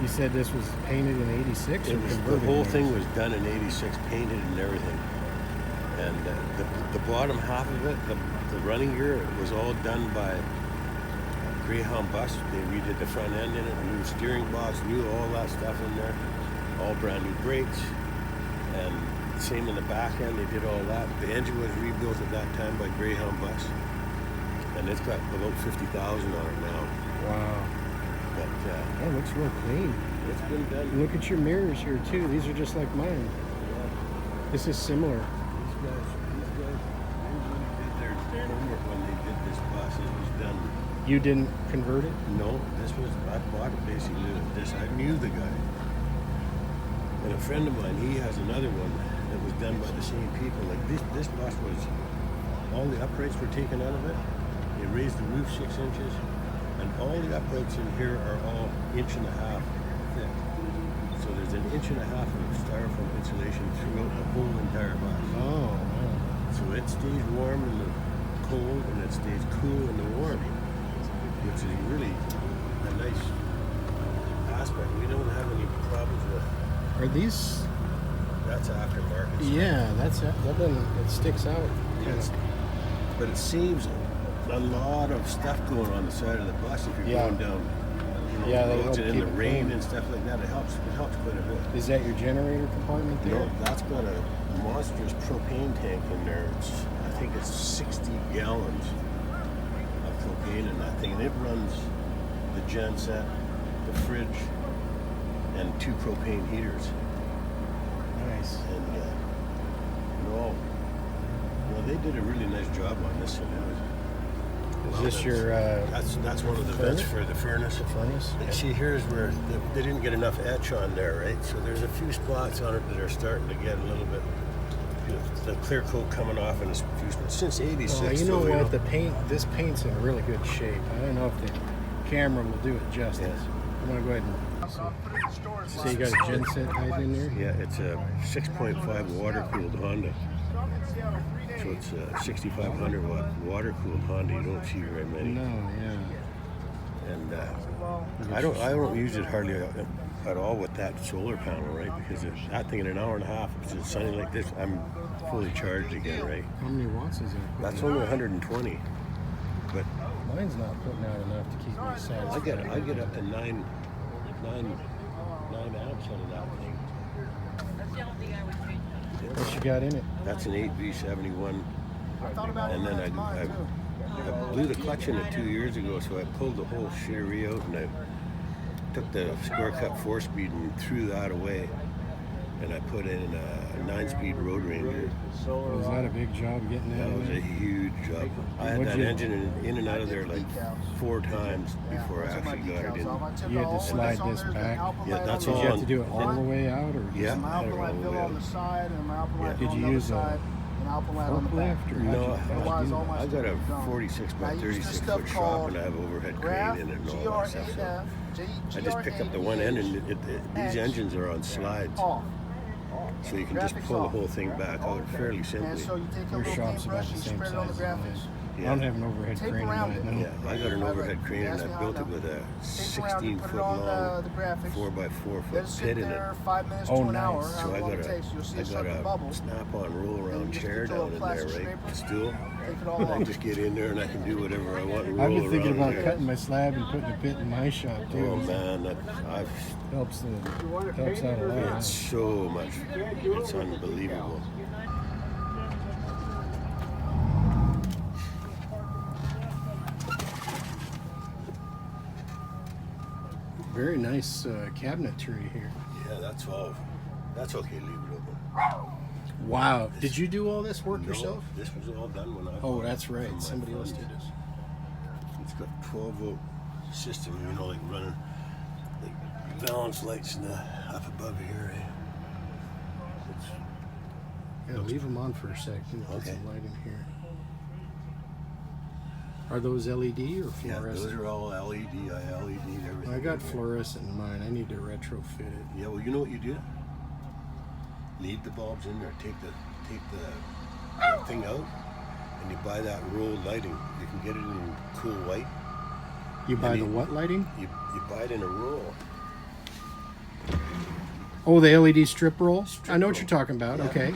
You said this was painted in '86 or The converted? whole in thing 86? was done in '86, painted and everything. And the bottom half of it, the running gear, was all done by Greyhound Bus. They redid the front end in it, new steering box, new all that stuff in there, all brand new brakes, and same in the back end. They did all that. The engine was rebuilt at that time by Greyhound Bus, and it's got about 50,000 on it now. Wow. But That looks real clean. it's been done. Look at your mirrors here too. These are just like mine. Yeah. This is similar. These guys really did their homework when they did this bus. It was done. You didn't convert it? No, I bought it basically with this. I knew the guy. And a friend of mine, he has another one that was done by the same people. Like this bus was, all the uprights were taken out of it. They raised the roof 6 inches. And all the uprights in here are all 1.5 inches thick. So there's 1.5 inches of styrofoam insulation throughout the whole entire bus. Oh, wow. So it stays warm in the cold and it stays cool in the warm, which is really a nice aspect. We don't have any problems with. Are these? That's aftermarket stuff. Yeah, that doesn't. It sticks out. Yes. But it saves a lot of stuff going on the side of the bus if you're going down, Yeah, they roads help and in the keep it rain clean. and stuff like that. It helps quite a bit. Is that your generator compartment there? No, that's got a monstrous propane tank in there. I think it's 60 gallons of propane in that thing, and it runs the genset, the fridge, and 2 propane heaters. Nice. And they did a really nice job on this one. Is this your? That's one of the vents for the furnace. The furnace? And see, here's where they didn't get enough etch on there, right? So there's a few spots on it that are starting to get a little bit, the clear coat coming off in a few spots. Since '86. Well, you know what? The paint. This paint's in really good shape. I don't know if the camera will do it justice. Yes. I'm gonna go ahead and. So you got a genset hiding in there? Yeah, it's a 6.5 water-cooled Honda. So it's a 6,500 watt water-cooled Honda. You don't see very many. No, yeah. And I don't use it hardly at all with that solar panel, right? Because if that thing in an hour and a half, if it's sunny like this, I'm fully charged again, right? How many watts is that? That's only 120. But Mine's not putting out enough to keep me satisfied. I get up to 9 amps out of that thing. What you got in it? That's an 8V71. And then I blew the clutch in it 2 years ago, so I pulled the whole shittery out and I took the square cut 4-speed and threw that away. And I put in a 9-speed Road Ranger. Was that a big job getting that That in was a there? huge job. I had What'd that you- engine in and out of there like 4 times before I actually got it in. You had to slide this back? Yeah, that's Did all. you have to do it all the way out? Or Yeah. just I don't know. Alpine on the side and Alpine Did on you the use other a side and Alpine on the back. forklift? Or No, Otherwise, all my I got a stuff is done. 46 by I use 36 this stuff foot shop called and I have overhead Graph, crane in it and all that stuff. So G-R-A-F, I just picked up the one end and these engines are on slides. off. So you can just pull the whole thing back out fairly And simply. so you take a Your little shop's about paintbrush the and same spread it on the size as mine. graphics. I don't have an overhead Tape crane in around mine, it. no. Yeah, I got an overhead crane and I Ask me built how it with a Tape around it, 16 put foot it on long the graphics. 4x4 Let foot it sit pit in it. there 5 minutes Oh, to an nice. hour. So How I long got it takes. You'll see a it start to bubble. snap-on roll around Then you chair just get down a in plastic there, right? scraper, The stool. Take it all And I off. just get in there and I can do whatever I want and roll I've been thinking around about there. cutting my slab and putting a pit in my shop too. Oh man, that Helps out a lot. it's so much. It's unbelievable. Very nice cabinetry here. Yeah, that's all. That's okay. Leave it open. Wow. Did you do all this work No, yourself? this was all done when I. Oh, bought it that's from right. my Somebody else friend. did this. It's got 12-volt system, you know, like running like balance lights in the up above here. Eh? Yeah, leave them on for a sec. Get Okay. some light in here. Are those LED or Yeah, fluorescent? those are all LED. I LED'd everything. I got fluorescent in mine. I need to retrofit it. Yeah, well, you know what you do? Leave the bulbs in there. Take the thing out, and you buy that rolled lighting. You can get it in cool white. You buy And the what lighting? You buy it in a roll. Oh, the LED strip roll? Strip I know what roll. you're talking about. Yeah. Okay.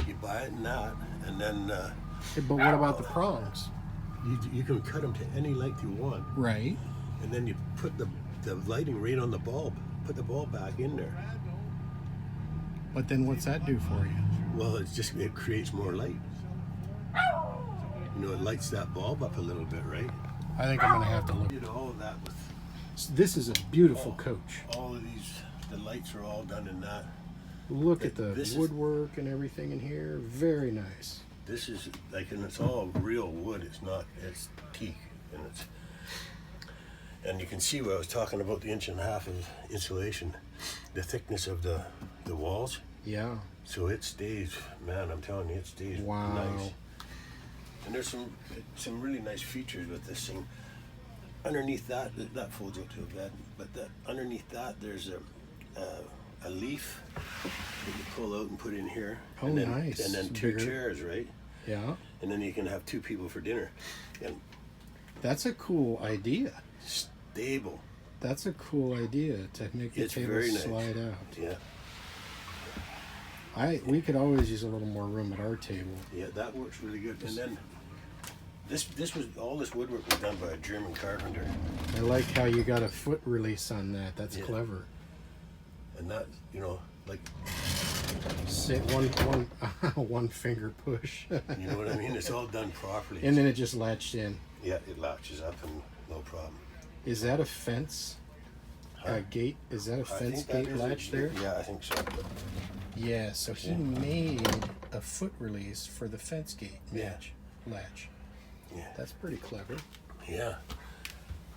You buy it in that, and then But what about the prongs? you can cut them to any length you want, Right. and then you put the lighting right on the bulb. Put the bulb back in there. But then what's that do for you? Well, it creates more light. You know, it lights that bulb up a little bit, right? I think I'm going to have to look. Did all of that with This is a beautiful coach. all of these. The lights are all done in that. Look at the This is- woodwork and everything in here. Very nice. This is like, and it's all real wood. It's not. It's teak, and you can see what I was talking about, the 1.5 inch of insulation, the thickness of the walls. Yeah. So it stays, man. I'm telling you, it stays Wow. nice. And there's some really nice features with this thing. Underneath that folds out to a bed, but underneath that there's a leaf that you pull out and put in here. Oh, and then, nice. And then two Bigger. chairs, right? Yeah. And then you can have 2 people for dinner. And That's a cool idea. stable. That's a cool idea to make the It's table very nice. slide out. Yeah. We could always use a little more room at our table. Yeah, that works really good. And then this woodwork was done by a German carpenter. I like how you got a foot release on that. That's Yeah. clever. And that, you know, like, Sit one finger push. you know what I mean? It's all done properly. And then it just latched in. Yeah, it latches up and no problem. Is that a fence gate? Is that a I fence think that gate is latch there? Yeah, I think so. Yeah, so he made a foot release for the fence gate Yeah. latch. Yeah. That's pretty clever. Yeah.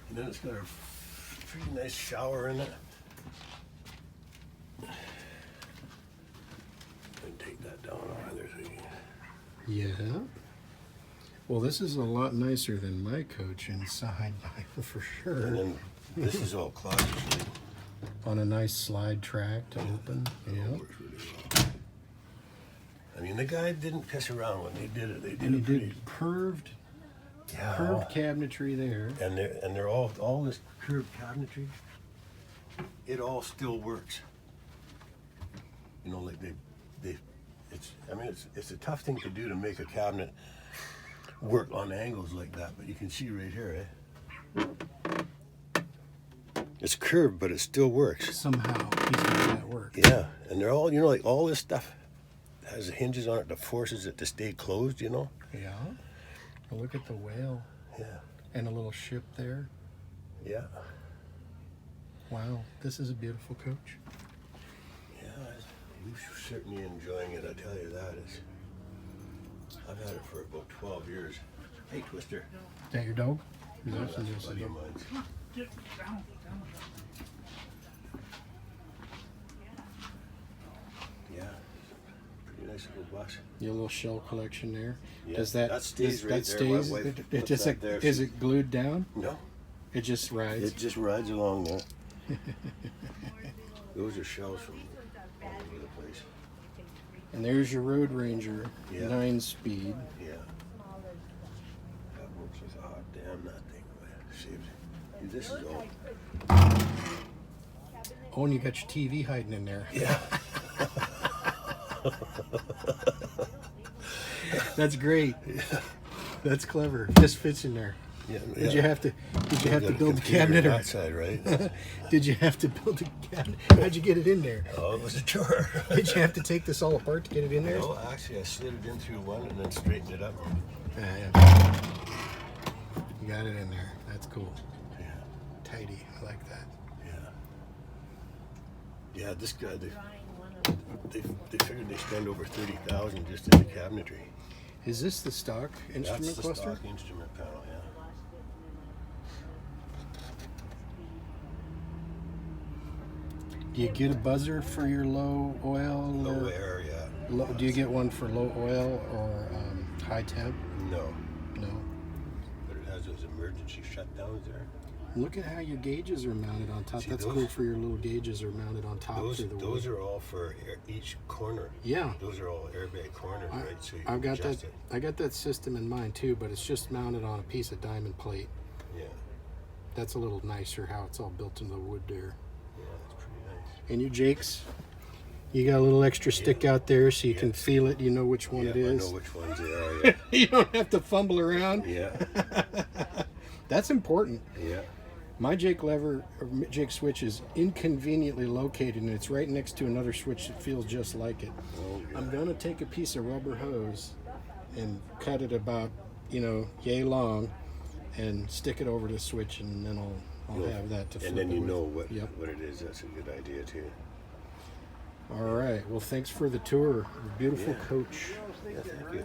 And then it's got a pretty nice shower in it. And take that down either thing. Yeah. Well, this is a lot nicer than my coach inside, for And sure. then this is all closet. On a nice slide track to open. It Yeah. works really well. I mean, the guy didn't piss around when they did it. They did And he it pretty. did curved Yeah. cabinetry there. And they're all this curved cabinetry. It all still works. You know, like it's a tough thing to do to make a cabinet work on angles like that, but you can see right here, eh? It's curved, but it still works. Somehow he's making that work. Yeah, and they're all, you know, like all this stuff has hinges on it that forces it to stay closed, you know? Yeah. And look at the whale Yeah, and a little ship there. yeah, Wow, this is a beautiful coach. yeah. You're certainly enjoying it, I tell you that. I've had it for about 12 years. Hey, Twister. Is that your dog? Is No, that- that's is a that- buddy of mine's. Yeah, pretty nice little bus. Your little shell collection there. Yeah, Does that stays does, right that there. My stays? wife It puts just that there. is it glued down? No, It just rides. it just rides along there. Those are shells from all over the place. And there's your Road Ranger, Yeah. 9-speed. Yeah. That works like a hot damn, that thing. Saves. This is all. Oh, and you got your TV hiding in there. Yeah. That's great. Yeah. That's clever. Just fits in there. Yeah. Did you have to Got a build the computer cabinet, on or that side, right? did you have to build a cabinet? How'd you get it in there? Oh, it was a chore. Did you have to take this all apart to get it in there? No, actually, I slid it in through one and then straightened it up. Yeah. You got it in there. That's cool. Yeah. Tidy. I like that. Yeah. Yeah, this guy, they figured they spend over $30,000 just in the cabinetry. Is this the stock instrument That's the cluster? stock instrument panel, yeah. Do you get a buzzer for your low oil? Low or air, yeah. do you get one for low oil or high temp? No, No. but it has those emergency shutdowns there. Look at how your gauges are mounted on top. See, That's those- cool for your little gauges are mounted on top Those through the those wood. are all for each corner. Yeah. Those are all airbag corners, right? So you I've can got adjust that. it. I got that system in mine too, but it's just mounted on a piece of diamond plate. Yeah, That's a little nicer how it's all built into the wood there. yeah, that's pretty nice. And your Jakes, You got a little extra stick out there so you can feel it. You know which one it I is. know which ones they are. Yeah. You don't have to fumble around. Yeah. That's important. Yeah. My Jake switch is inconveniently located, and it's right next to another switch that feels just like it. Oh, yeah. I'm going to take a piece of rubber hose and cut it about, yay long, and stick it over the switch, and then I'll have that to flip And then you it with. know what Yep. what it is. That's a good idea too. All right. Well, thanks for the tour. Beautiful Yeah. coach. Yeah, thank you.